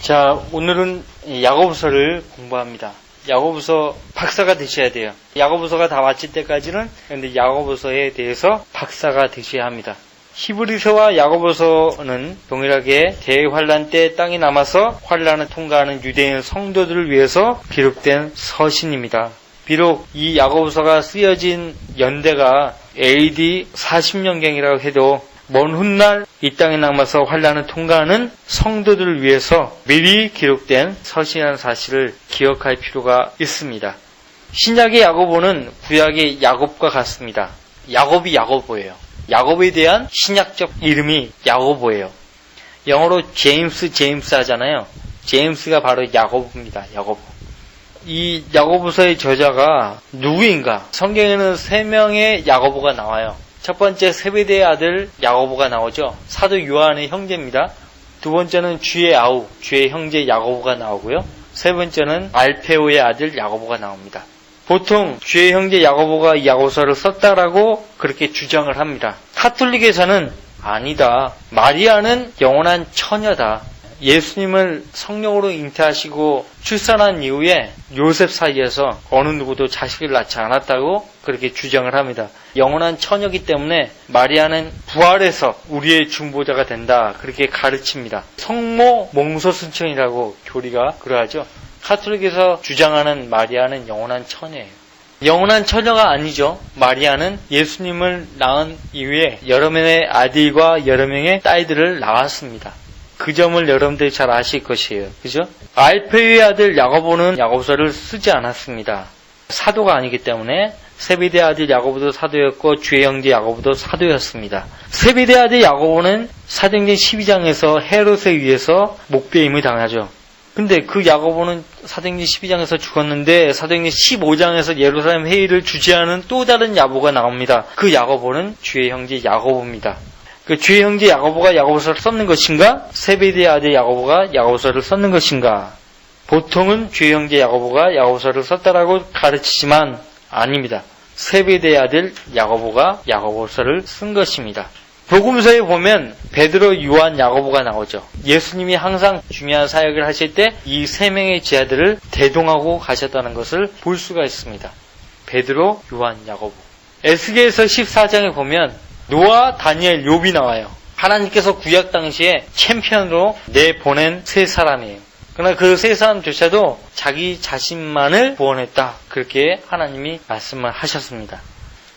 자, 오늘은 야고보서를 공부합니다. 야고보서 박사가 되셔야 돼요. 야고보서가 다 마칠 때까지는 근데 야고보서에 대해서 박사가 되셔야 합니다. 히브리서와 야고보서는 동일하게 대환란 때 땅이 남아서 환란을 통과하는 유대인 성도들을 위해서 기록된 서신입니다. 비록 이 야고보서가 쓰여진 연대가 AD 40년경이라고 해도 먼 훗날 이 땅에 남아서 환란을 통과하는 성도들을 위해서 미리 기록된 서신이라는 사실을 기억할 필요가 있습니다. 신약의 야고보는 구약의 야곱과 같습니다. 야곱이 야고보예요. 야곱에 대한 신약적 이름이 야고보예요. 영어로 제임스 하잖아요. 제임스가 바로 야고보입니다. 야고보. 이 야고보서의 저자가 누구인가? 성경에는 3명의 야고보가 나와요. 첫 번째 세베대의 아들 야고보가 나오죠. 사도 요한의 형제입니다. 두 번째는 주의 아우, 주의 형제 야고보가 나오고요. 세 번째는 알페오의 아들 야고보가 나옵니다. 보통 주의 형제 야고보가 이 야고보서를 썼다라고 그렇게 주장을 합니다. 카톨릭에서는 아니다. 마리아는 영원한 처녀다. 예수님을 성령으로 잉태하시고 출산한 이후에 요셉 사이에서 어느 누구도 자식을 낳지 않았다고 그렇게 주장을 합니다. 영원한 처녀이기 때문에 마리아는 부활해서 우리의 중보자가 된다. 그렇게 가르칩니다. 성모 몽소순천이라고 교리가 그러하죠. 카톨릭에서 주장하는 마리아는 영원한 처녀예요. 영원한 처녀가 아니죠. 마리아는 예수님을 낳은 이후에 여러 명의 아들과 여러 명의 딸들을 낳았습니다. 그 점을 여러분들이 잘 아실 것이에요. 그죠? 알페오의 아들 야고보는 야고보서를 쓰지 않았습니다. 사도가 아니기 때문에 세베대 아들 야고보도 사도였고 주의 형제 야고보도 사도였습니다. 세베대 아들 야고보는 사도행전 12장에서 헤롯에 의해서 목배임을 당하죠. 근데 그 야고보는 사도행전 12장에서 죽었는데 사도행전 15장에서 예루살렘 회의를 주재하는 또 다른 야고보가 나옵니다. 그 야고보는 주의 형제 야고보입니다. 그 주의 형제 야고보가 야고보서를 썼는 것인가? 세베대의 아들 야고보가 야고보서를 썼는 것인가? 보통은 주의 형제 야고보가 야고보서를 썼다라고 가르치지만 아닙니다. 세베대의 아들 야고보가 야고보서를 쓴 것입니다. 복음서에 보면 베드로, 요한, 야고보가 나오죠. 예수님이 항상 중요한 사역을 하실 때 이 3명의 제자들을 대동하고 가셨다는 것을 볼 수가 있습니다. 베드로, 요한, 야고보. 에스겔서 14장에 보면 노아, 다니엘, 욥이 나와요. 하나님께서 구약 당시에 챔피언으로 내보낸 3사람이에요. 그러나 그 3사람조차도 자기 자신만을 구원했다. 그렇게 하나님이 말씀을 하셨습니다.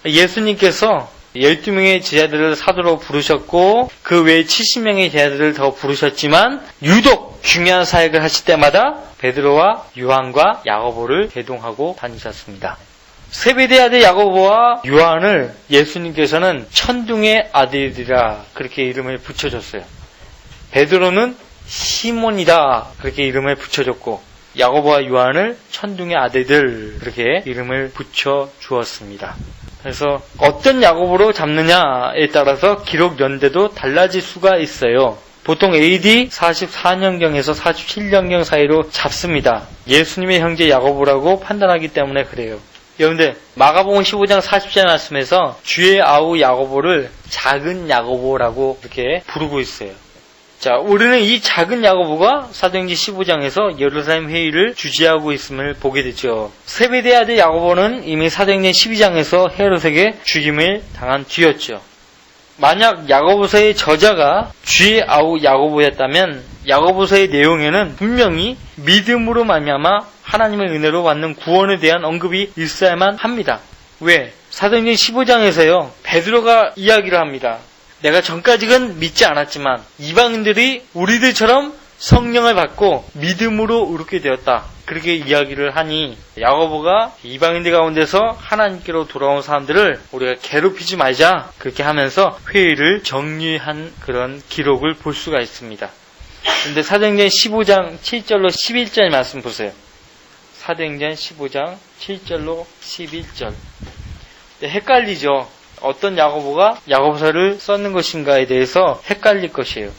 예수님께서 12명의 제자들을 사도로 부르셨고 그 외에 70명의 제자들을 더 부르셨지만 유독 중요한 사역을 하실 때마다 베드로와 요한과 야고보를 대동하고 다니셨습니다. 세베대 아들 야고보와 요한을 예수님께서는 천둥의 아들이라 그렇게 이름을 붙여줬어요. 베드로는 시몬이다 그렇게 이름을 붙여줬고 야고보와 요한을 천둥의 아들들 그렇게 이름을 붙여주었습니다. 그래서 어떤 야고보로 잡느냐에 따라서 기록 연대도 달라질 수가 있어요. 보통 AD 44년경에서 47년경 사이로 잡습니다. 예수님의 형제 야고보라고 판단하기 때문에 그래요. 여러분들 마가복음 15장 40절 말씀에서 주의 아우 야고보를 작은 야고보라고 이렇게 부르고 있어요. 자, 우리는 이 작은 야고보가 사도행전 15장에서 예루살렘 회의를 주재하고 있음을 보게 되죠. 세베대 아들 야고보는 이미 사도행전 12장에서 헤롯에게 죽임을 당한 뒤였죠. 만약 야고보서의 저자가 주의 아우 야고보였다면 야고보서의 내용에는 분명히 믿음으로 말미암아 하나님의 은혜로 받는 구원에 대한 언급이 있어야만 합니다. 왜? 사도행전 15장에서요. 베드로가 이야기를 합니다. 내가 전까지는 믿지 않았지만 이방인들이 우리들처럼 성령을 받고 믿음으로 의롭게 되었다. 그렇게 이야기를 하니 야고보가 이방인들 가운데서 하나님께로 돌아온 사람들을 우리가 괴롭히지 말자. 그렇게 하면서 회의를 정리한 그런 기록을 볼 수가 있습니다. 그런데 사도행전 15장 7절로 11절 말씀 보세요. 사도행전 15장 7절로 11절. 헷갈리죠. 어떤 야고보가 야고보서를 썼는 것인가에 대해서 헷갈릴 것이에요.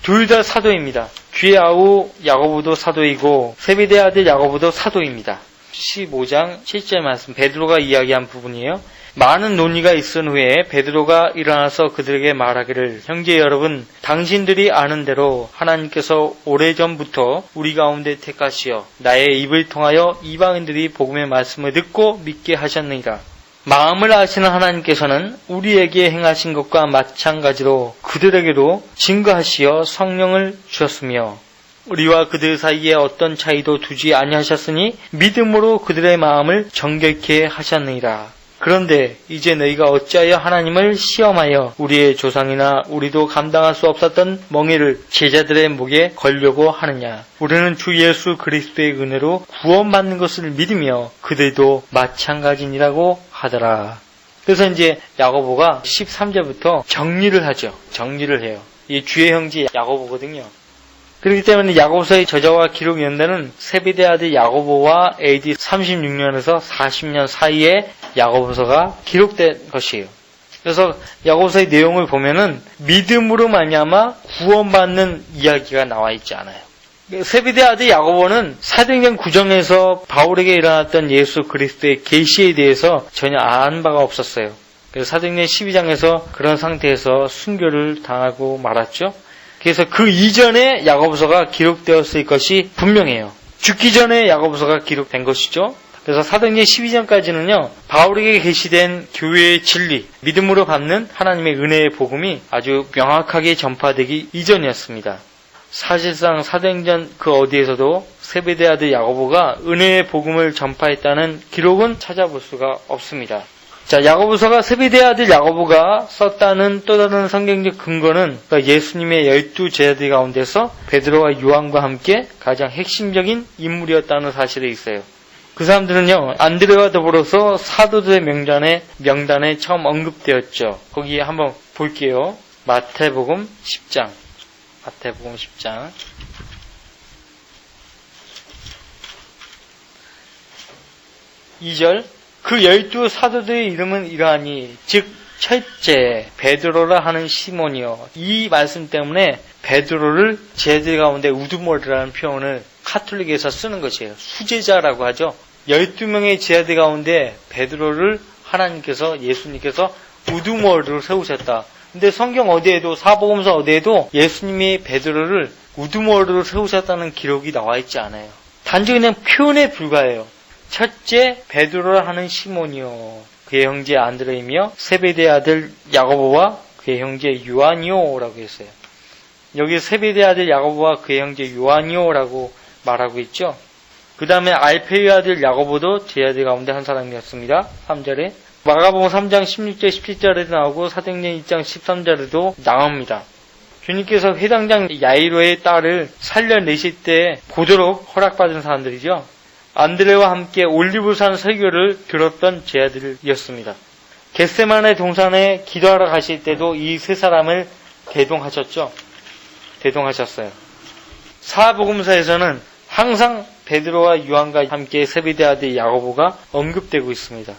둘 다 사도입니다. 주의 아우 야고보도 사도이고 세베대 아들 야고보도 사도입니다. 15장 7절 말씀 베드로가 이야기한 부분이에요. 많은 논의가 있은 후에 베드로가 일어나서 그들에게 말하기를, 형제 여러분, 당신들이 아는 대로 하나님께서 오래전부터 우리 가운데 택하시어 나의 입을 통하여 이방인들이 복음의 말씀을 듣고 믿게 하셨느니라. 마음을 아시는 하나님께서는 우리에게 행하신 것과 마찬가지로 그들에게도 증거하시어 성령을 주셨으며 우리와 그들 사이에 어떤 차이도 두지 아니하셨으니 믿음으로 그들의 마음을 정결케 하셨느니라. 그런데 이제 너희가 어찌하여 하나님을 시험하여 우리의 조상이나 우리도 감당할 수 없었던 멍에를 제자들의 목에 걸려고 하느냐. 우리는 주 예수 그리스도의 은혜로 구원받는 것을 믿으며 그들도 마찬가지니라고 하더라. 그래서 이제 야고보가 13절부터 정리를 하죠. 정리를 해요. 이 주의 형제 야고보거든요. 그렇기 때문에 야고보서의 저자와 기록 연대는 세베대 아들 야고보와 AD 36년에서 40년 사이에 야고보서가 기록된 것이에요. 그래서 야고보서의 내용을 보면은 믿음으로 말미암아 구원받는 이야기가 나와 있지 않아요. 세베대 아들 야고보는 사도행전 9장에서 바울에게 일어났던 예수 그리스도의 계시에 대해서 전혀 아는 바가 없었어요. 그래서 사도행전 12장에서 그런 상태에서 순교를 당하고 말았죠. 그래서 그 이전에 야고보서가 기록되었을 것이 분명해요. 죽기 전에 야고보서가 기록된 것이죠. 그래서 사도행전 12장까지는요. 바울에게 계시된 교회의 진리, 믿음으로 받는 하나님의 은혜의 복음이 아주 명확하게 전파되기 이전이었습니다. 사실상 사도행전 그 어디에서도 세베대 아들 야고보가 은혜의 복음을 전파했다는 기록은 찾아볼 수가 없습니다. 자, 야고보서가 세베대 아들 야고보가 썼다는 또 다른 성경적 근거는 예수님의 12 제자들 가운데서 베드로와 요한과 함께 가장 핵심적인 인물이었다는 사실이 있어요. 그 사람들은요, 안드레와 더불어서 사도들의 명단에 처음 언급되었죠. 거기에 한번 볼게요. 마태복음 10장. 마태복음 10장. 2절. 그 12 사도들의 이름은 이러하니 즉 첫째 베드로라 하는 시몬이요. 이 말씀 때문에 베드로를 제자들 가운데 우두머리라는 표현을 카톨릭에서 쓰는 것이에요. 수제자라고 하죠. 12명의 제자들 가운데 베드로를 하나님께서 예수님께서 우두머리로 세우셨다. 근데 성경 어디에도 사복음서 어디에도 예수님이 베드로를 우두머리로 세우셨다는 기록이 나와 있지 않아요. 단지 그냥 표현에 불과해요. 첫째 베드로라 하는 시몬이요 그의 형제 안드레이며 세베대 아들 야고보와 그의 형제 요한이요 라고 했어요. 여기 세베대 아들 야고보와 그의 형제 요한이요 라고 말하고 있죠. 그 다음에 알페의 아들 야고보도 제 아들 가운데 한 사람이었습니다. 3절에 마가복음 3장 16절 17절에도 나오고 사도행전 2장 13절에도 나옵니다. 주님께서 회당장 야이로의 딸을 살려내실 때 보도록 허락받은 사람들이죠. 안드레와 함께 올리브산 설교를 들었던 제자들이었습니다. 겟세마네 동산에 기도하러 가실 때도 이 세 사람을 대동하셨죠. 대동하셨어요. 사복음서에서는 항상 베드로와 요한과 함께 세베대 아들 야고보가 언급되고 있습니다.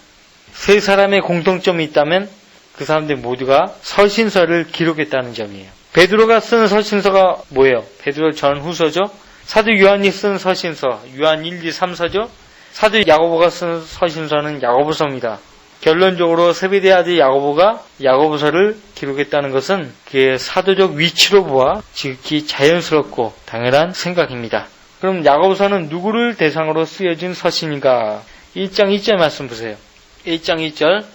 세 사람의 공통점이 있다면 그 사람들 모두가 서신서를 기록했다는 점이에요. 베드로가 쓴 서신서가 뭐예요? 베드로 전후서죠. 사도 요한이 쓴 서신서, 요한 1, 2, 3서죠. 사도 야고보가 쓴 서신서는 야고보서입니다. 결론적으로 세베대 아들 야고보가 야고보서를 기록했다는 것은 그의 사도적 위치로 보아 지극히 자연스럽고 당연한 생각입니다. 그럼 야고보서는 누구를 대상으로 쓰여진 서신인가? 1장 2절 말씀 보세요. 1장 2절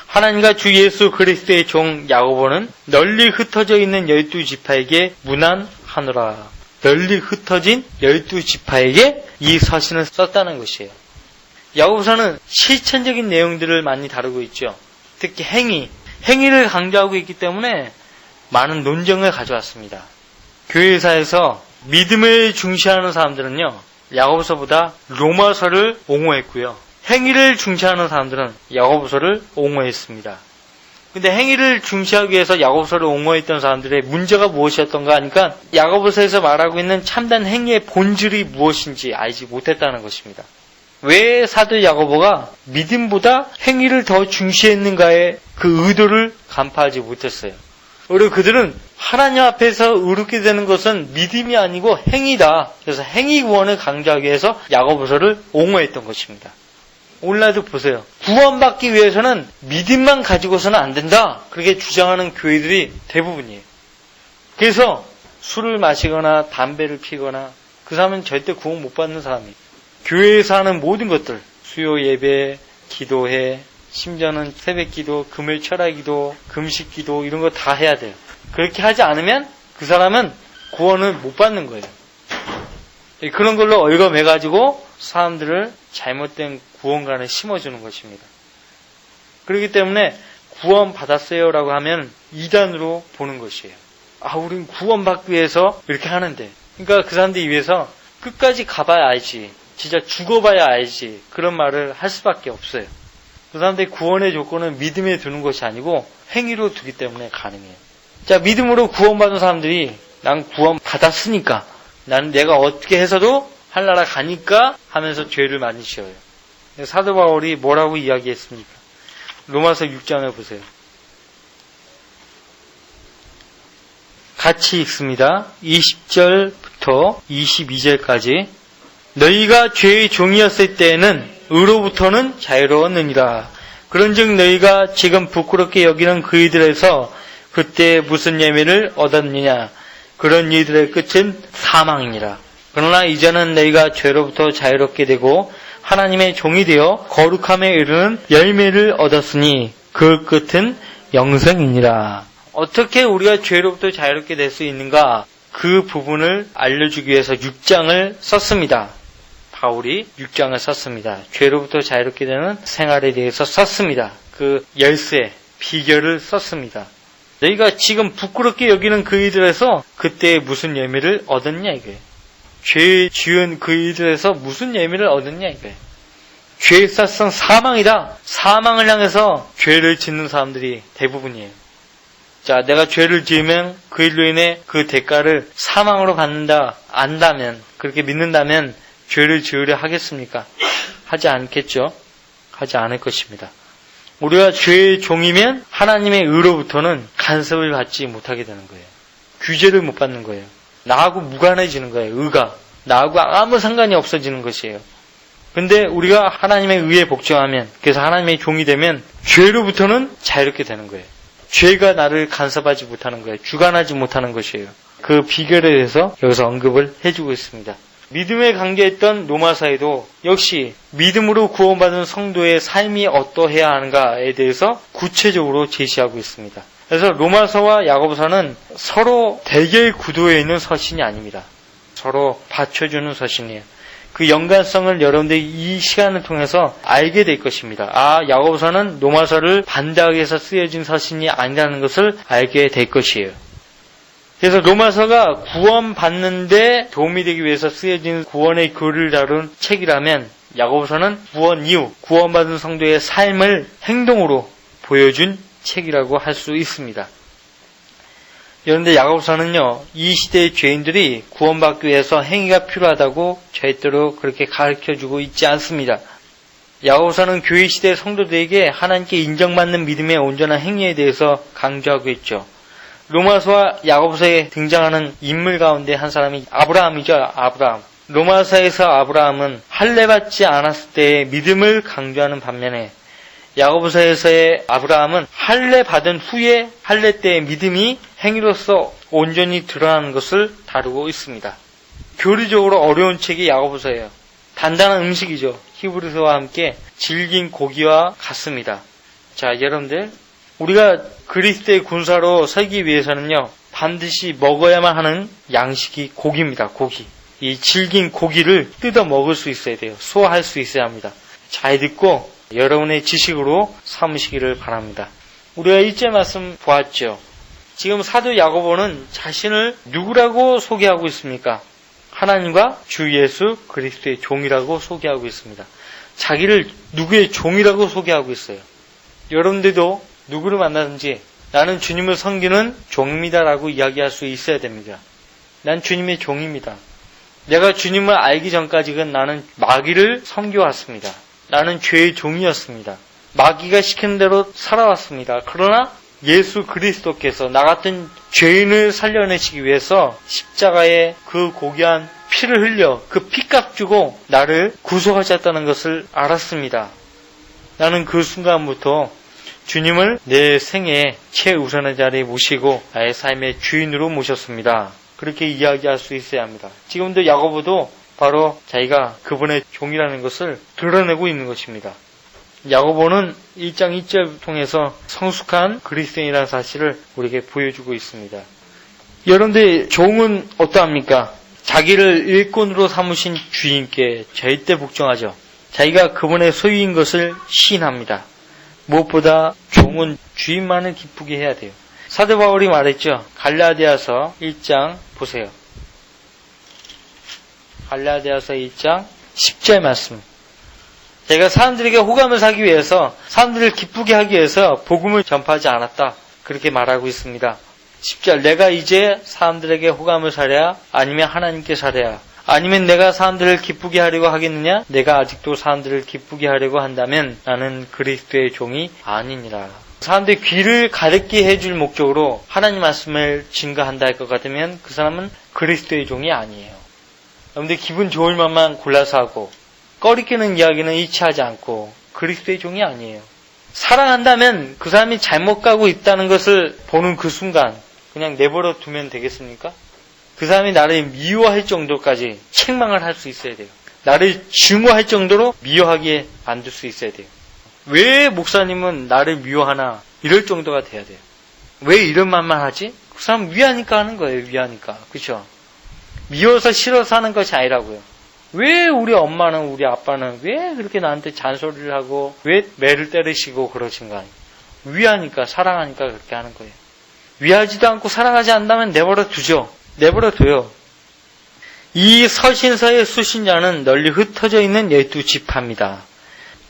하나님과 주 예수 그리스도의 종 야고보는 널리 흩어져 있는 12지파에게 문안하노라. 널리 흩어진 12지파에게 이 서신을 썼다는 것이에요. 야고보서는 실천적인 내용들을 많이 다루고 있죠. 특히 행위를 강조하고 있기 때문에 많은 논쟁을 가져왔습니다. 교회사에서 믿음을 중시하는 사람들은요, 야고보서보다 로마서를 옹호했고요. 행위를 중시하는 사람들은 야고보서를 옹호했습니다. 근데 행위를 중시하기 위해서 야고보서를 옹호했던 사람들의 문제가 무엇이었던가 하니까 야고보서에서 말하고 있는 참된 행위의 본질이 무엇인지 알지 못했다는 것입니다. 왜 사도 야고보가 믿음보다 행위를 더 중시했는가의 그 의도를 간파하지 못했어요. 오히려 그들은 하나님 앞에서 의롭게 되는 것은 믿음이 아니고 행위다. 그래서 행위 구원을 강조하기 위해서 야고보서를 옹호했던 것입니다. 오늘날도 보세요. 구원받기 위해서는 믿음만 가지고서는 안 된다. 그렇게 주장하는 교회들이 대부분이에요. 그래서 술을 마시거나 담배를 피거나 그 사람은 절대 구원 못 받는 사람이에요. 교회에서 하는 모든 것들, 수요 예배, 기도회, 심지어는 새벽 기도, 금요 철야 기도, 금식 기도 이런 거 다 해야 돼요. 그렇게 하지 않으면 그 사람은 구원을 못 받는 거예요. 그런 걸로 얽어매가지고 사람들을 잘못된 구원관에 심어주는 것입니다. 그렇기 때문에 구원 받았어요라고 하면 이단으로 보는 것이에요. 우린 구원받기 위해서 이렇게 하는데. 그러니까 그 사람들이 위해서 끝까지 가봐야 알지. 진짜 죽어봐야 알지. 그런 말을 할 수밖에 없어요. 그 사람들이 구원의 조건은 믿음에 두는 것이 아니고 행위로 두기 때문에 가능해요. 자, 믿음으로 구원받은 사람들이 난 구원 받았으니까 나는 내가 어떻게 해서도 하늘나라 가니까 하면서 죄를 많이 지어요. 사도 바울이 뭐라고 이야기했습니까? 로마서 6장을 보세요. 같이 읽습니다. 20절부터 22절까지. 너희가 죄의 종이었을 때에는 의로부터는 자유로웠느니라. 그런즉 너희가 지금 부끄럽게 여기는 그 일들에서 그때 무슨 예매를 얻었느냐. 그런 이들의 끝은 사망이니라. 그러나 이제는 너희가 죄로부터 자유롭게 되고 하나님의 종이 되어 거룩함에 이르는 열매를 얻었으니 그 끝은 영생이니라. 어떻게 우리가 죄로부터 자유롭게 될 수 있는가? 그 부분을 알려주기 위해서 6장을 썼습니다. 바울이 6장을 썼습니다. 죄로부터 자유롭게 되는 생활에 대해서 썼습니다. 그 열쇠, 비결을 썼습니다. 너희가 지금 부끄럽게 여기는 그 일들에서 그때 무슨 예매를 얻었냐 이거예요. 죄 지은 그 일들에서 무슨 예매를 얻었냐 이거예요. 죄의 쌌은 사망이다. 사망을 향해서 죄를 짓는 사람들이 대부분이에요. 자, 내가 죄를 지으면 그 일로 인해 그 대가를 사망으로 받는다 안다면, 그렇게 믿는다면 죄를 지으려 하겠습니까? 하지 않겠죠. 하지 않을 것입니다. 우리가 죄의 종이면 하나님의 의로부터는 간섭을 받지 못하게 되는 거예요. 규제를 못 받는 거예요. 나하고 무관해지는 거예요. 의가. 나하고 아무 상관이 없어지는 것이에요. 근데 우리가 하나님의 의에 복종하면, 그래서 하나님의 종이 되면 죄로부터는 자유롭게 되는 거예요. 죄가 나를 간섭하지 못하는 거예요. 주관하지 못하는 것이에요. 그 비결에 대해서 여기서 언급을 해주고 있습니다. 믿음에 관계했던 로마서에도 역시 믿음으로 구원받은 성도의 삶이 어떠해야 하는가에 대해서 구체적으로 제시하고 있습니다. 그래서 로마서와 야고보서는 서로 대결 구도에 있는 서신이 아닙니다. 서로 받쳐주는 서신이에요. 그 연관성을 여러분들이 이 시간을 통해서 알게 될 것입니다. 야고보서는 로마서를 반대하기 위해서 쓰여진 서신이 아니라는 것을 알게 될 것이에요. 그래서 로마서가 구원받는데 도움이 되기 위해서 쓰여진 구원의 교리를 다룬 책이라면 야고보서는 구원 이후 구원받은 성도의 삶을 행동으로 보여준 책이라고 할 수 있습니다. 그런데 야고보서는요, 이 시대의 죄인들이 구원받기 위해서 행위가 필요하다고 절대로 그렇게 가르쳐주고 있지 않습니다. 야고보서는 교회 시대 성도들에게 하나님께 인정받는 믿음의 온전한 행위에 대해서 강조하고 있죠. 로마서와 야고보서에 등장하는 인물 가운데 한 사람이 아브라함이죠. 아브라함. 로마서에서 아브라함은 할례받지 않았을 때의 믿음을 강조하는 반면에 야고보서에서의 아브라함은 할례받은 후에 할례 때의 믿음이 행위로서 온전히 드러나는 것을 다루고 있습니다. 교리적으로 어려운 책이 야고보서예요. 단단한 음식이죠. 히브리서와 함께 질긴 고기와 같습니다. 자, 여러분들, 우리가 그리스도의 군사로 서기 위해서는요, 반드시 먹어야만 하는 양식이 고기입니다. 고기. 이 질긴 고기를 뜯어 먹을 수 있어야 돼요. 소화할 수 있어야 합니다. 잘 듣고 여러분의 지식으로 삼으시기를 바랍니다. 우리가 1절 말씀 보았죠. 지금 사도 야고보는 자신을 누구라고 소개하고 있습니까? 하나님과 주 예수 그리스도의 종이라고 소개하고 있습니다. 자기를 누구의 종이라고 소개하고 있어요. 여러분들도 누구를 만나든지 나는 주님을 섬기는 종입니다라고 이야기할 수 있어야 됩니다. 난 주님의 종입니다. 내가 주님을 알기 전까지는 나는 마귀를 섬겨왔습니다. 나는 죄의 종이었습니다. 마귀가 시키는 대로 살아왔습니다. 그러나 예수 그리스도께서 나 같은 죄인을 살려내시기 위해서 십자가에 그 고귀한 피를 흘려 그 피값 주고 나를 구속하셨다는 것을 알았습니다. 나는 그 순간부터 주님을 내 생애 최우선의 자리에 모시고 나의 삶의 주인으로 모셨습니다. 그렇게 이야기할 수 있어야 합니다. 지금도 야고보도 바로 자기가 그분의 종이라는 것을 드러내고 있는 것입니다. 야고보는 1장 1절 통해서 성숙한 그리스도인이라는 사실을 우리에게 보여주고 있습니다. 여러분들 종은 어떠합니까? 자기를 일꾼으로 삼으신 주인께 절대 복종하죠. 자기가 그분의 소유인 것을 시인합니다. 무엇보다 종은 주인만을 기쁘게 해야 돼요. 사도 바울이 말했죠. 갈라디아서 1장 보세요. 갈라디아서 1장 10절 말씀. 제가 사람들에게 호감을 사기 위해서, 사람들을 기쁘게 하기 위해서 복음을 전파하지 않았다. 그렇게 말하고 있습니다. 10절. 내가 이제 사람들에게 호감을 사랴? 아니면 하나님께 사랴? 아니면 내가 사람들을 기쁘게 하려고 하겠느냐? 내가 아직도 사람들을 기쁘게 하려고 한다면 나는 그리스도의 종이 아니니라. 사람들의 귀를 가렵게 해줄 목적으로 하나님 말씀을 증거한다 할 것 같으면 그 사람은 그리스도의 종이 아니에요. 여러분들 기분 좋을 만만 골라서 하고 꺼리끼는 이야기는 이치하지 않고 그리스도의 종이 아니에요. 사랑한다면 그 사람이 잘못 가고 있다는 것을 보는 그 순간 그냥 내버려 두면 되겠습니까? 그 사람이 나를 미워할 정도까지 책망을 할 수 있어야 돼요. 나를 증오할 정도로 미워하게 만들 수 있어야 돼요. 왜 목사님은 나를 미워하나? 이럴 정도가 돼야 돼요. 왜 이런 말만 하지? 그 사람 위하니까 하는 거예요. 위하니까. 그렇죠? 미워서 싫어서 하는 것이 아니라고요. 왜 우리 엄마는 우리 아빠는 왜 그렇게 나한테 잔소리를 하고 왜 매를 때리시고 그러신가? 위하니까 사랑하니까 그렇게 하는 거예요. 위하지도 않고 사랑하지 않다면 내버려 두죠. 내버려 둬요. 이 서신서의 수신자는 널리 흩어져 있는 12지파입니다.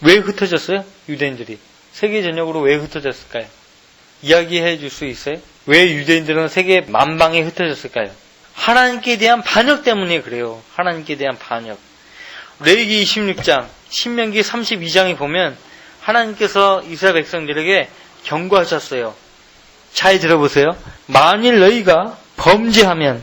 왜 흩어졌어요? 유대인들이. 세계 전역으로 왜 흩어졌을까요? 이야기해 줄 수 있어요? 왜 유대인들은 세계 만방에 흩어졌을까요? 하나님께 대한 반역 때문에 그래요. 하나님께 대한 반역. 레위기 26장, 신명기 32장에 보면 하나님께서 이스라엘 백성들에게 경고하셨어요. 잘 들어보세요. 만일 너희가 범죄하면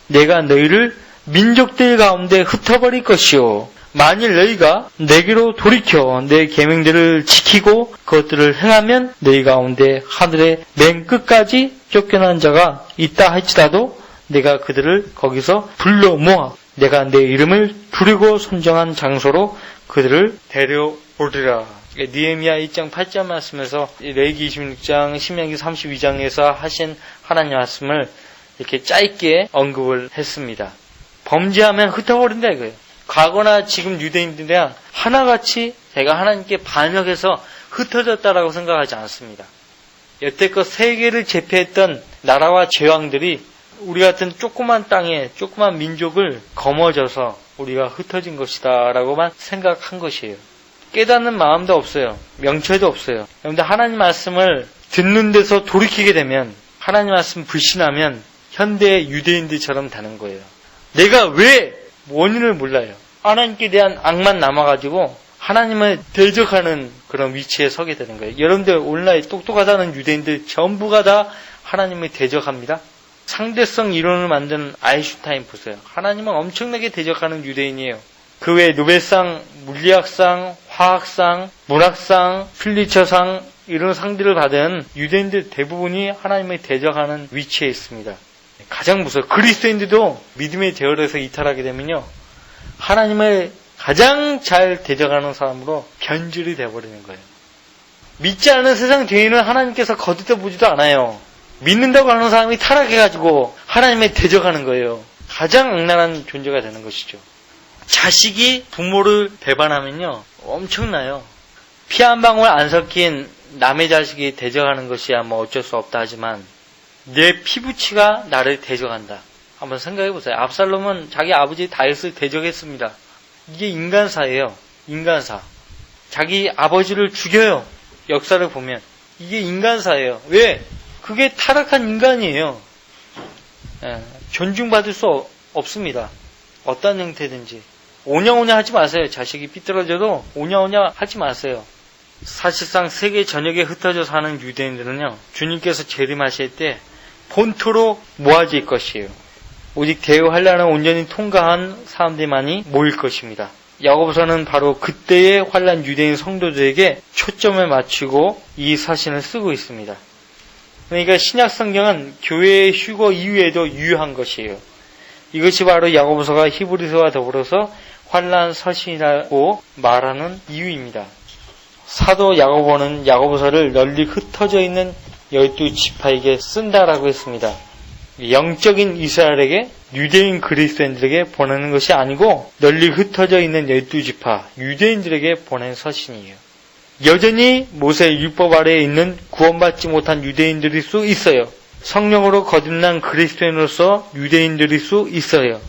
내가 너희를 민족들 가운데 흩어버릴 것이요. 만일 너희가 내게로 돌이켜 내 계명들을 지키고 그것들을 행하면 너희 가운데 하늘의 맨 끝까지 쫓겨난 자가 있다 할지라도 내가 그들을 거기서 불러 모아 내가 내 이름을 부르고 선정한 장소로 그들을 데려오리라. 느헤미야 1장 8절 말씀에서 레위기 26장, 신명기 32장에서 하신 하나님 말씀을 이렇게 짧게 언급을 했습니다. 범죄하면 흩어버린다 이거예요. 과거나 지금 유대인들이랑 하나같이 제가 하나님께 반역해서 흩어졌다라고 생각하지 않습니다. 여태껏 세계를 제패했던 나라와 제왕들이 우리 같은 조그만 땅에 조그만 민족을 거머져서 우리가 흩어진 것이다 라고만 생각한 것이에요. 깨닫는 마음도 없어요. 명철도 없어요. 그런데 하나님 말씀을 듣는 데서 돌이키게 되면 하나님 말씀 불신하면 현대 유대인들처럼 되는 거예요. 내가 왜 원인을 몰라요. 하나님께 대한 악만 남아가지고 하나님을 대적하는 그런 위치에 서게 되는 거예요. 여러분들 오늘날 똑똑하다는 유대인들 전부가 다 하나님을 대적합니다. 상대성 이론을 만든 아인슈타인 보세요. 하나님은 엄청나게 대적하는 유대인이에요. 그 외에 노벨상, 물리학상, 화학상, 문학상, 필리처상 이런 상들을 받은 유대인들 대부분이 하나님을 대적하는 위치에 있습니다. 가장 무서워요. 그리스도인들도 믿음의 대열에서 이탈하게 되면요. 하나님을 가장 잘 대적하는 사람으로 변질이 되어버리는 거예요. 믿지 않는 세상 죄인은 하나님께서 거두떠 보지도 않아요. 믿는다고 하는 사람이 타락해가지고 하나님을 대적하는 거예요. 가장 악랄한 존재가 되는 것이죠. 자식이 부모를 배반하면요. 엄청나요. 피 한 방울 안 섞인 남의 자식이 대적하는 것이야 뭐 어쩔 수 없다 하지만 내 피부치가 나를 대적한다. 한번 생각해보세요. 압살롬은 자기 아버지 다윗을 대적했습니다. 이게 인간사예요. 인간사. 자기 아버지를 죽여요. 역사를 보면. 이게 인간사예요. 왜? 그게 타락한 인간이에요. 존중받을 수 없습니다. 어떤 형태든지. 오냐오냐 하지 마세요. 자식이 삐뚤어져도 오냐오냐 하지 마세요. 사실상 세계 전역에 흩어져 사는 유대인들은요. 주님께서 재림하실 때 본토로 모아질 것이에요. 오직 대우한란을 온전히 통과한 사람들만이 모일 것입니다. 야고보서는 바로 그때의 환난 유대인 성도들에게 초점을 맞추고 이 서신을 쓰고 있습니다. 그러니까 신약 성경은 교회의 휴거 이후에도 유효한 것이에요. 이것이 바로 야고보서가 히브리서와 더불어서 환난 서신이라고 말하는 이유입니다. 사도 야고보는 야고보서를 널리 흩어져 있는 12지파에게 쓴다라고 했습니다. 영적인 이스라엘에게, 유대인 그리스도인들에게 보내는 것이 아니고 널리 흩어져 있는 12지파 유대인들에게 보낸 서신이에요. 여전히 모세의 율법 아래에 있는 구원받지 못한 유대인들일 수 있어요. 성령으로 거듭난 그리스도인으로서 유대인들일 수 있어요.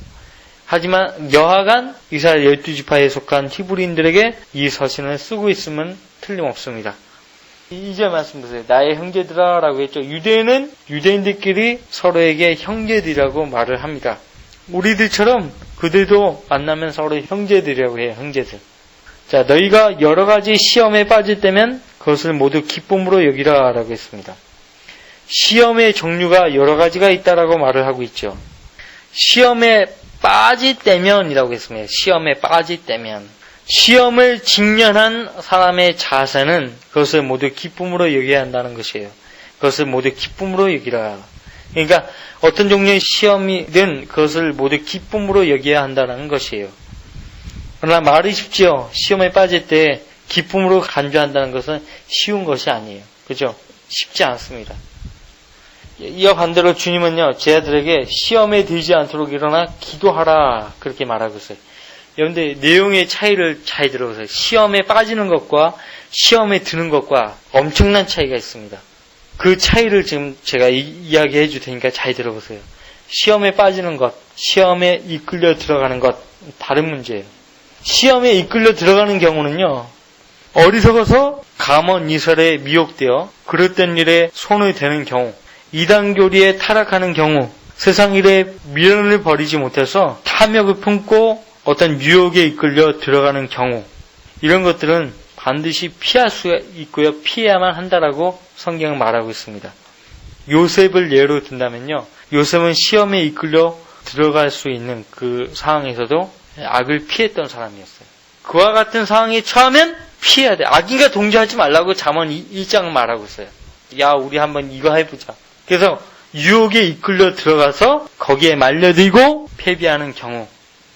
하지만 여하간 이스라엘 12지파에 속한 히브리인들에게 이 서신을 쓰고 있으면 틀림없습니다. 2절 말씀 보세요. 나의 형제들아 라고 했죠. 유대인은 유대인들끼리 서로에게 형제들이라고 말을 합니다. 우리들처럼 그들도 만나면 서로 형제들이라고 해요. 형제들. 자, 너희가 여러 가지 시험에 빠질 때면 그것을 모두 기쁨으로 여기라 라고 했습니다. 시험의 종류가 여러 가지가 있다라고 말을 하고 있죠. 시험에 빠질 때면이라고 했습니다. 시험에 빠질 때면. 시험을 직면한 사람의 자세는 그것을 모두 기쁨으로 여겨야 한다는 것이에요. 그것을 모두 기쁨으로 여기라. 그러니까 어떤 종류의 시험이든 그것을 모두 기쁨으로 여겨야 한다는 것이에요. 그러나 말이 쉽지요. 시험에 빠질 때 기쁨으로 간주한다는 것은 쉬운 것이 아니에요. 그죠? 쉽지 않습니다. 이와 반대로 주님은요, 제 아들에게 시험에 들지 않도록 일어나 기도하라 그렇게 말하고 있어요. 여러분들 내용의 차이를 잘 들어보세요. 시험에 빠지는 것과 시험에 드는 것과 엄청난 차이가 있습니다. 그 차이를 지금 제가 이야기해 줄 테니까 잘 들어보세요. 시험에 빠지는 것, 시험에 이끌려 들어가는 것, 다른 문제예요. 시험에 이끌려 들어가는 경우는요, 어리석어서 감언 이설에 미혹되어 그릇된 일에 손을 대는 경우, 이단교리에 타락하는 경우, 세상 일에 미련을 버리지 못해서 탐욕을 품고 어떤 유혹에 이끌려 들어가는 경우, 이런 것들은 반드시 피할 수 있고요. 피해야만 한다라고 성경은 말하고 있습니다. 요셉을 예로 든다면요. 요셉은 시험에 이끌려 들어갈 수 있는 그 상황에서도 악을 피했던 사람이었어요. 그와 같은 상황에 처하면 피해야 돼. 악인과 동조하지 말라고 잠언 1장 말하고 있어요. 야, 우리 한번 이거 해보자. 그래서 유혹에 이끌려 들어가서 거기에 말려들고 패배하는 경우,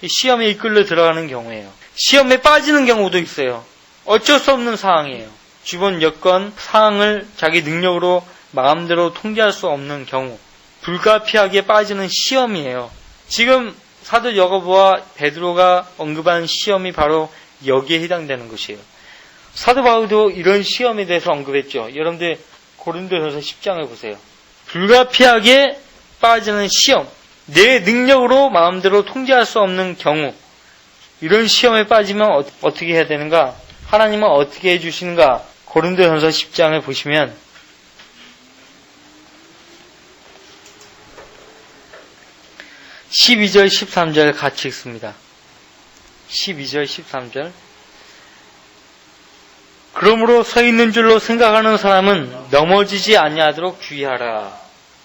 시험에 이끌려 들어가는 경우예요. 시험에 빠지는 경우도 있어요. 어쩔 수 없는 상황이에요. 주변 여건, 상황을 자기 능력으로 마음대로 통제할 수 없는 경우, 불가피하게 빠지는 시험이에요. 지금 사도 야고보와 베드로가 언급한 시험이 바로 여기에 해당되는 것이에요. 사도 바울도 이런 시험에 대해서 언급했죠. 여러분들 고린도전서 10장을 보세요. 불가피하게 빠지는 시험, 내 능력으로 마음대로 통제할 수 없는 경우, 이런 시험에 빠지면 어떻게 해야 되는가? 하나님은 어떻게 해주시는가? 고린도전서 10장을 보시면 12절 13절 같이 읽습니다. 12절 13절. 그러므로 서 있는 줄로 생각하는 사람은 넘어지지 아니하도록 주의하라.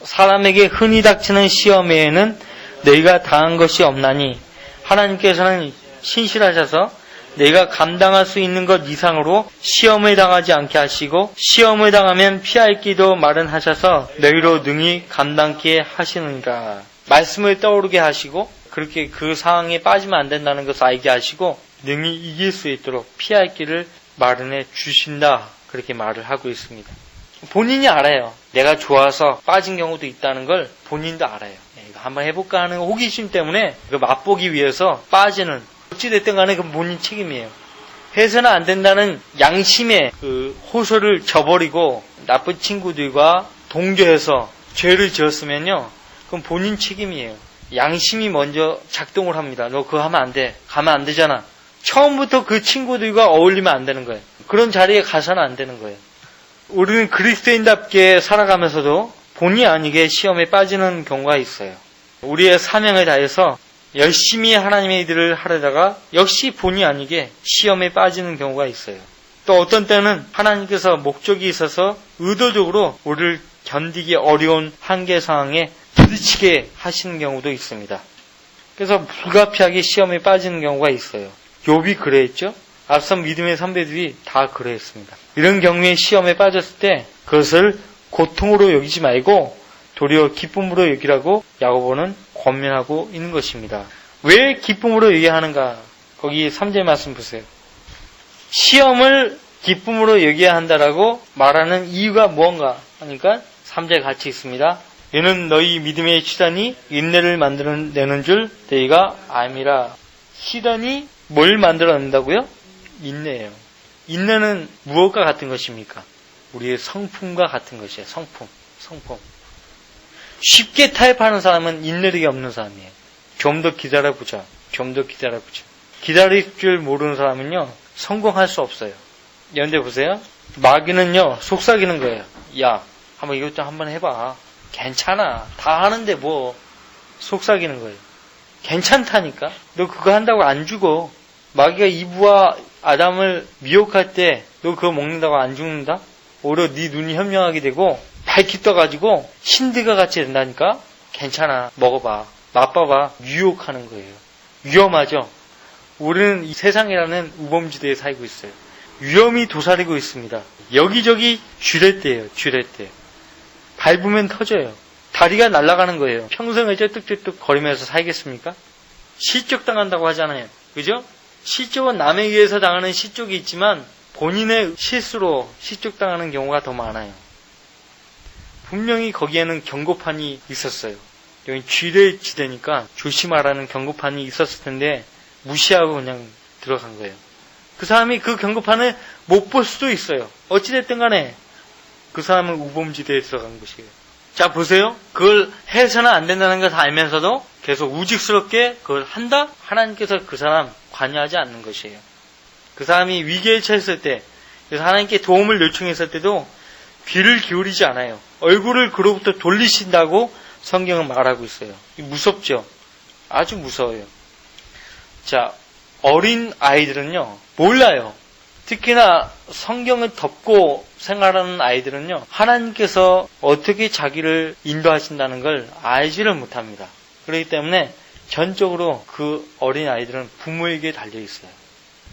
사람에게 흔히 닥치는 시험에는 너희가 당한 것이 없나니 하나님께서는 신실하셔서 너희가 감당할 수 있는 것 이상으로 시험을 당하지 않게 하시고 시험을 당하면 피할 길도 마련하셔서 너희로 능히 감당케 하시느니라. 말씀을 떠오르게 하시고 그렇게 그 상황에 빠지면 안 된다는 것을 알게 하시고 능히 이길 수 있도록 피할 길을 마련해 주신다. 그렇게 말을 하고 있습니다. 본인이 알아요. 내가 좋아서 빠진 경우도 있다는 걸 본인도 알아요. 이거 한번 해볼까 하는 호기심 때문에 그 맛보기 위해서 빠지는, 어찌됐든 간에 그 본인 책임이에요. 해서는 안 된다는 양심의 그 호소를 저버리고 나쁜 친구들과 동조해서 죄를 지었으면요, 그건 본인 책임이에요. 양심이 먼저 작동을 합니다. 너 그거 하면 안 돼. 가면 안 되잖아. 처음부터 그 친구들과 어울리면 안 되는 거예요. 그런 자리에 가서는 안 되는 거예요. 우리는 그리스도인답게 살아가면서도 본의 아니게 시험에 빠지는 경우가 있어요. 우리의 사명을 다해서 열심히 하나님의 일을 하려다가 역시 본의 아니게 시험에 빠지는 경우가 있어요. 또 어떤 때는 하나님께서 목적이 있어서 의도적으로 우리를 견디기 어려운 한계 상황에 부딪히게 하시는 경우도 있습니다. 그래서 불가피하게 시험에 빠지는 경우가 있어요. 욥이 그래했죠. 앞선 믿음의 선배들이 다 그래했습니다. 이런 경우에 시험에 빠졌을 때 그것을 고통으로 여기지 말고 도리어 기쁨으로 여기라고 야고보는 권면하고 있는 것입니다. 왜 기쁨으로 여겨야 하는가? 거기 3절 말씀 보세요. 시험을 기쁨으로 여겨야 한다라고 말하는 이유가 무언가 하니까 3절 같이 있습니다. 이는 너희 믿음의 시련이 인내를 만들어내는 줄 너희가 알미라. 시련이 뭘 만들어낸다고요? 인내예요. 인내는 무엇과 같은 것입니까? 우리의 성품과 같은 것이에요. 성품. 쉽게 타협하는 사람은 인내력이 없는 사람이에요. 좀 더 기다려보자. 기다릴 줄 모르는 사람은요, 성공할 수 없어요. 그런데 보세요. 마귀는요, 속삭이는 거예요. 야, 한번 이것 좀 한번 해봐. 괜찮아. 다 하는데 뭐. 속삭이는 거예요. 괜찮다니까? 너 그거 한다고 안 죽어. 마귀가 이브와 아담을 미혹할 때 너 그거 먹는다고 안 죽는다? 오히려 네 눈이 현명하게 되고 밝히 떠가지고 신드가 같이 된다니까? 괜찮아. 먹어봐. 맛봐봐. 유혹하는 거예요. 위험하죠? 우리는 이 세상이라는 우범지대에 살고 있어요. 위험이 도사리고 있습니다. 여기저기 쥐렛대예요. 밟으면 터져요. 다리가 날아가는 거예요. 평생을 쩔뚝쩔뚝 거리면서 살겠습니까? 실족당한다고 하잖아요. 그죠? 실족은 남에 의해서 당하는 실족이 있지만 본인의 실수로 실족당하는 경우가 더 많아요. 분명히 거기에는 경고판이 있었어요. 여기 쥐레지대니까 조심하라는 경고판이 있었을 텐데 무시하고 그냥 들어간 거예요. 그 사람이 그 경고판을 못 볼 수도 있어요. 어찌됐든 간에 그 사람은 우범지대에 들어간 것이에요. 자, 보세요. 그걸 해서는 안 된다는 것을 알면서도 계속 우직스럽게 그걸 한다? 하나님께서 그 사람 관여하지 않는 것이에요. 그 사람이 위기에 처했을 때, 그래서 하나님께 도움을 요청했을 때도 귀를 기울이지 않아요. 얼굴을 그로부터 돌리신다고 성경은 말하고 있어요. 무섭죠? 아주 무서워요. 자, 어린 아이들은요, 몰라요. 특히나 성경을 덮고 생활하는 아이들은요, 하나님께서 어떻게 자기를 인도하신다는 걸 알지를 못합니다. 그렇기 때문에 전적으로 그 어린 아이들은 부모에게 달려있어요.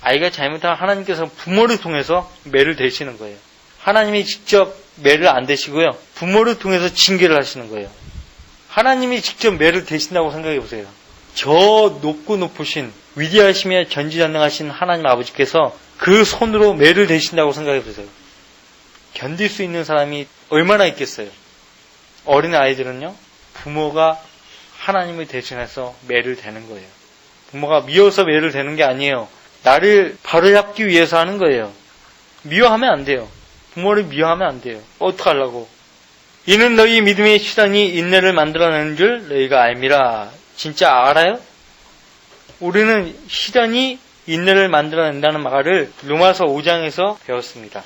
아이가 잘못하면 하나님께서 부모를 통해서 매를 대시는 거예요. 하나님이 직접 매를 안 대시고요, 부모를 통해서 징계를 하시는 거예요. 하나님이 직접 매를 대신다고 생각해 보세요. 저 높고 높으신 위대하시며 전지전능하신 하나님 아버지께서 그 손으로 매를 대신다고 생각해 보세요. 견딜 수 있는 사람이 얼마나 있겠어요. 어린 아이들은요, 부모가 하나님을 대신해서 매를 대는 거예요. 부모가 미워서 매를 대는 게 아니에요. 나를 바로잡기 위해서 하는 거예요. 미워하면 안 돼요. 부모를 미워하면 안 돼요. 어떡하려고. 이는 너희 믿음의 시련이 인내를 만들어내는 줄 너희가 알미라. 진짜 알아요? 우리는 시련이 인내를 만들어낸다는 말을 로마서 5장에서 배웠습니다.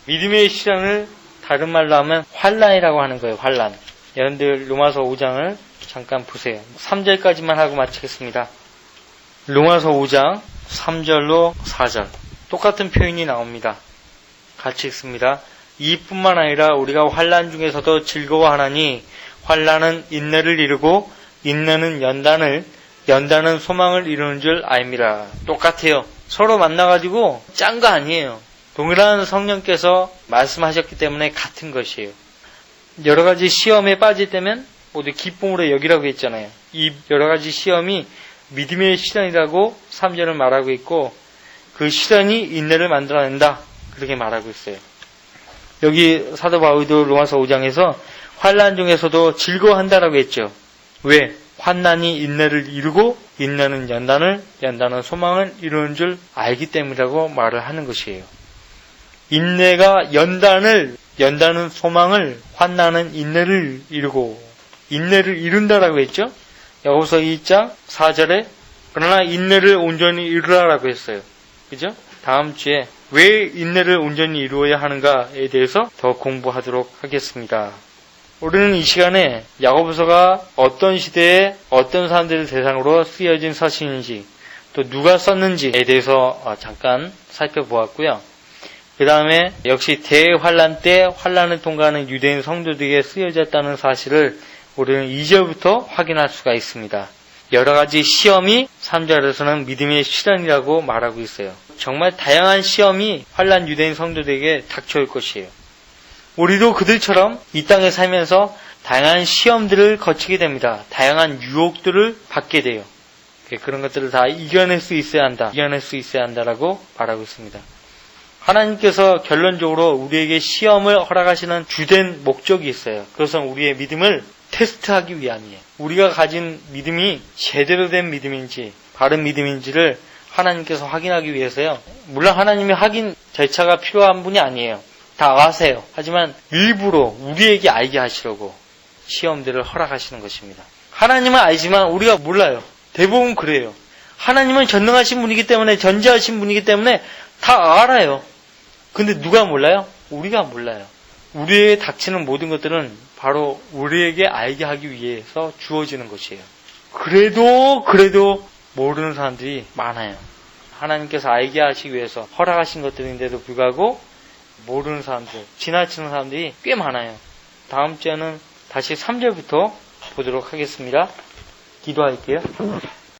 믿음의 시련을 다른 말로 하면 환난이라고 하는 거예요. 환난. 여러분들 로마서 5장을 잠깐 보세요. 3절까지만 하고 마치겠습니다. 로마서 5장 3절로 4절 똑같은 표현이 나옵니다. 같이 읽습니다. 이뿐만 아니라 우리가 환난 중에서도 즐거워하나니 환난은 인내를 이루고 인내는 연단은 소망을 이루는 줄 알미라. 똑같아요. 서로 만나가지고 짠 거 아니에요. 동일한 성령께서 말씀하셨기 때문에 같은 것이에요. 여러 가지 시험에 빠질 때면 모두 기쁨으로 여기라고 했잖아요. 이 여러 가지 시험이 믿음의 시련이라고 3절은 말하고 있고 그 시련이 인내를 만들어낸다. 그렇게 말하고 있어요. 여기 사도 바울도 로마서 5장에서 환난 중에서도 즐거워한다라고 했죠. 왜? 환난이 인내를 이루고 인내는 연단은 소망을 이루는 줄 알기 때문이라고 말을 하는 것이에요. 인내가 연단은 소망을, 환난은 인내를 이루고 인내를 이룬다라고 했죠. 야고보서 2장 4절에 그러나 인내를 온전히 이루라라고 했어요. 그죠? 다음 주에 왜 인내를 온전히 이루어야 하는가에 대해서 더 공부하도록 하겠습니다. 우리는 이 시간에 야고보서가 어떤 시대에 어떤 사람들을 대상으로 쓰여진 서신인지 또 누가 썼는지에 대해서 잠깐 살펴보았고요. 그 다음에 역시 대환란 때 환란을 통과하는 유대인 성도들에게 쓰여졌다는 사실을 우리는 2절부터 확인할 수가 있습니다. 여러 가지 시험이 3절에서는 믿음의 실현이라고 말하고 있어요. 정말 다양한 시험이 환난 유대인 성도들에게 닥쳐올 것이에요. 우리도 그들처럼 이 땅에 살면서 다양한 시험들을 거치게 됩니다. 다양한 유혹들을 받게 돼요. 그런 것들을 다 이겨낼 수 있어야 한다. 이겨낼 수 있어야 한다라고 말하고 있습니다. 하나님께서 결론적으로 우리에게 시험을 허락하시는 주된 목적이 있어요. 그것은 우리의 믿음을 테스트하기 위함이에요. 우리가 가진 믿음이 제대로 된 믿음인지 바른 믿음인지를 하나님께서 확인하기 위해서요. 물론 하나님이 확인 절차가 필요한 분이 아니에요. 다 아세요. 하지만 일부러 우리에게 알게 하시려고 시험들을 허락하시는 것입니다. 하나님은 알지만 우리가 몰라요. 대부분 그래요. 하나님은 전능하신 분이기 때문에, 전지하신 분이기 때문에 다 알아요. 근데 누가 몰라요? 우리가 몰라요. 우리에게 닥치는 모든 것들은 바로 우리에게 알게 하기 위해서 주어지는 것이에요. 그래도 모르는 사람들이 많아요. 하나님께서 알게 하시기 위해서 허락하신 것들인데도 불구하고 모르는 사람들, 지나치는 사람들이 꽤 많아요. 다음 주에는 다시 3절부터 보도록 하겠습니다. 기도할게요.